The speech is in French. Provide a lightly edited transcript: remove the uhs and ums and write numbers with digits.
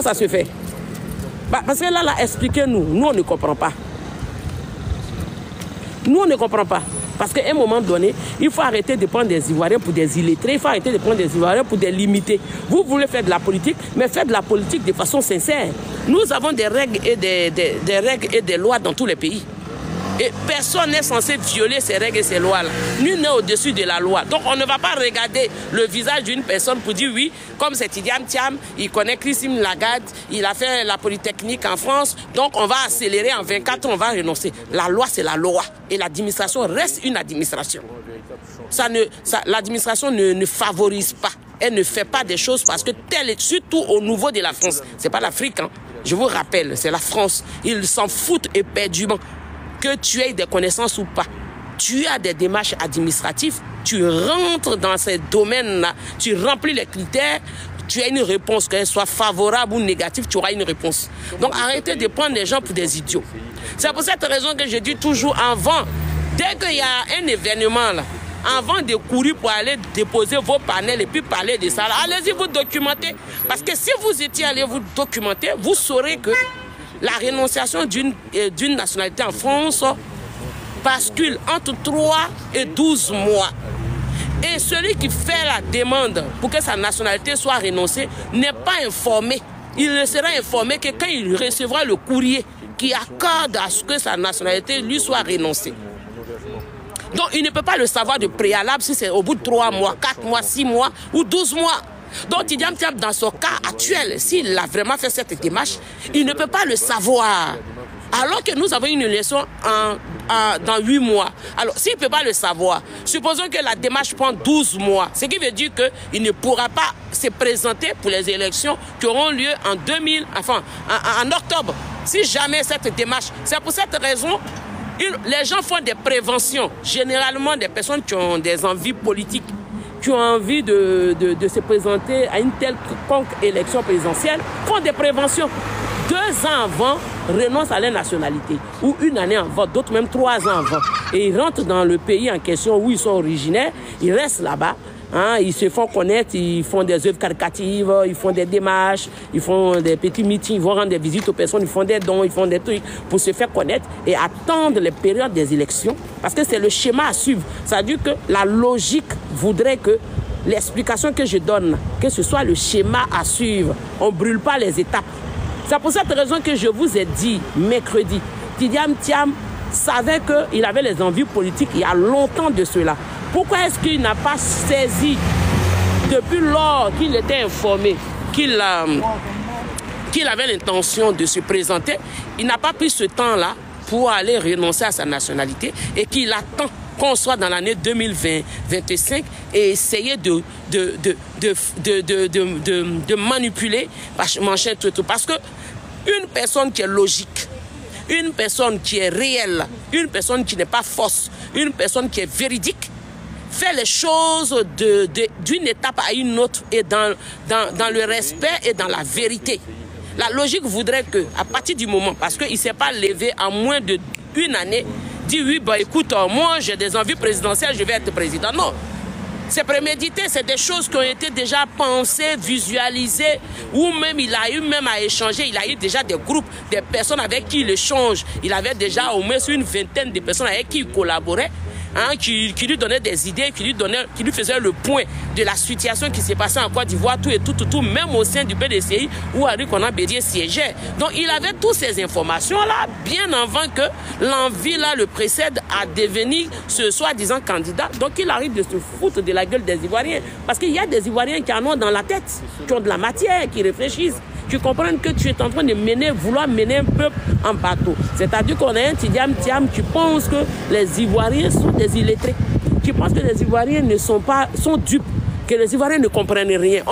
Comment ça se fait? Parce que là, expliquez-nous. Nous, on ne comprend pas. Nous, on ne comprend pas. Parce qu'à un moment donné, il faut arrêter de prendre des Ivoiriens pour des illettrés. Il faut arrêter de prendre des Ivoiriens pour des limités. Vous voulez faire de la politique, mais faites de la politique de façon sincère. Nous avons des règles et des règles et des lois dans tous les pays. Et personne n'est censé violer ces règles et ces lois-là. Nul n'est au-dessus de la loi. Donc on ne va pas regarder le visage d'une personne pour dire oui, comme c'est Tidiane Thiam, il connaît Christine Lagarde, il a fait la Polytechnique en France, donc on va accélérer en 24 ans, on va renoncer. La loi, c'est la loi. Et l'administration reste une administration. L'administration ne favorise pas. Elle ne fait pas des choses parce que surtout au niveau de la France, c'est pas l'Afrique, hein. Je vous rappelle, c'est la France. Ils s'en foutent éperdument. Que tu aies des connaissances ou pas, tu as des démarches administratives, tu rentres dans ces domaines-là, tu remplis les critères, tu as une réponse, qu'elle soit favorable ou négative, tu auras une réponse. Donc arrêtez de prendre les gens pour des idiots. C'est pour cette raison que je dis toujours avant, dès qu'il y a un événement là, avant de courir pour aller déposer vos panels et puis parler de ça, allez-y vous documenter. Parce que si vous étiez allé vous documenter, vous saurez que la rénonciation d'une nationalité en France bascule entre 3 et 12 mois. Et celui qui fait la demande pour que sa nationalité soit rénoncée n'est pas informé. Il ne sera informé que quand il recevra le courrier qui accorde à ce que sa nationalité lui soit rénoncée. Donc il ne peut pas le savoir de préalable si c'est au bout de 3 mois, 4 mois, 6 mois ou 12 mois. Donc Tidiane Thiam, dans son cas actuel, s'il a vraiment fait cette démarche, il ne peut pas le savoir. Alors que nous avons une élection dans 8 mois. Alors, s'il ne peut pas le savoir, supposons que la démarche prend 12 mois, ce qui veut dire qu'il ne pourra pas se présenter pour les élections qui auront lieu en octobre. Si jamais cette démarche, c'est pour cette raison, les gens font des préventions. Généralement, des personnes qui ont des envies politiques, qui ont envie de se présenter à une telle élection présidentielle, font des préventions. 2 ans avant, renoncent à leur nationalité. Ou 1 année avant, d'autres même 3 ans avant. Et ils rentrent dans le pays en question où ils sont originaires, ils restent là-bas. Hein, ils se font connaître, ils font des œuvres caritatives, ils font des démarches, ils font des petits meetings, ils vont rendre des visites aux personnes, ils font des dons, ils font des trucs pour se faire connaître et attendre les périodes des élections. Parce que c'est le schéma à suivre. Ça veut dire que la logique voudrait que l'explication que je donne, que ce soit le schéma à suivre. On ne brûle pas les étapes. C'est pour cette raison que je vous ai dit mercredi, Tidiane Thiam savait qu'il avait les envies politiques il y a longtemps de cela. Pourquoi est-ce qu'il n'a pas saisi, depuis lors qu'il était informé qu'il avait l'intention de se présenter, il n'a pas pris ce temps-là pour aller renoncer à sa nationalité et qu'il attend qu'on soit dans l'année 2025 et essayer de manipuler Manchette tout. Parce que une personne qui est logique, une personne qui est réelle, une personne qui n'est pas fausse, une personne qui est véridique, fait les choses d'une étape à une autre et dans le respect et dans la vérité. La logique voudrait que, à partir du moment, parce qu'il ne s'est pas levé en moins d'1 année, dit oui, bah écoute, moi j'ai des envies présidentielles, je vais être président. Non, c'est prémédité, c'est des choses qui ont été déjà pensées, visualisées, ou même il a eu même à échanger, il a eu déjà des groupes, des personnes avec qui il échange. Il avait déjà au moins une 20aine de personnes avec qui il collaborait. Hein, qui lui donnait des idées, qui lui faisait le point de la situation qui s'est passée en Côte d'Ivoire, tout, même au sein du PDCI où Henri Konan Bédié siégeait. Donc il avait toutes ces informations-là bien avant que l'envie là le précède à devenir ce soi-disant candidat. Donc il arrive de se foutre de la gueule des Ivoiriens. Parce qu'il y a des Ivoiriens qui en ont dans la tête, qui ont de la matière, qui réfléchissent. Tu comprends que tu es en train de vouloir mener un peuple en bateau. C'est-à-dire qu'on a un Tidiane Thiam qui pense que les Ivoiriens sont des illettrés, qui pense que les Ivoiriens sont dupes, que les Ivoiriens ne comprennent rien.